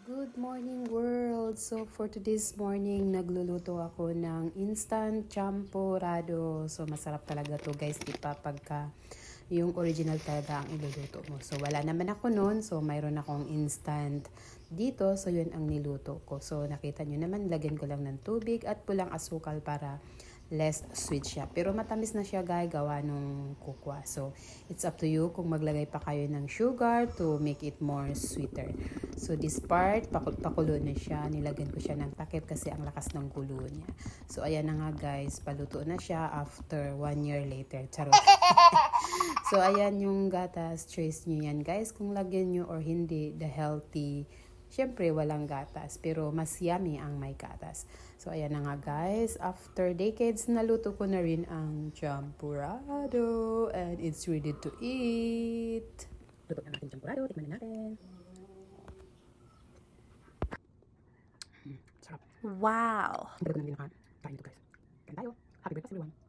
Good morning world! So for today's morning, nagluluto ako ng instant champurrado. So masarap talaga to guys, di pa pagka yung original talaga ang iluluto mo. So wala naman ako noon, so mayroon akong instant dito. So yun ang niluto ko. So nakita nyo naman, lagyan ko lang ng tubig at pulang asukal para less sweet siya. Pero matamis na siya guys, gawa nung kukwa. So, it's up to you kung maglagay pa kayo ng sugar to make it more sweeter. So, this part, pakulo na siya. Nilagyan ko siya ng takip kasi ang lakas ng kulo niya. So, ayan na nga guys, paluto na siya after 1 year later. Charot. So, ayan yung gatas. Choice nyo yan guys kung lagyan nyo or hindi the healthy. Siyempre, walang gatas, pero mas yummy ang may gatas. So, ayan na nga guys. After decades, naluto ko na rin ang champurrado. And it's ready to eat. Luto na natin champurrado. Tikman na natin. Sarap. Wow. Ang tagal ko nang hindi nakakain ito guys. Kain tayo. Happy breakfast everyone.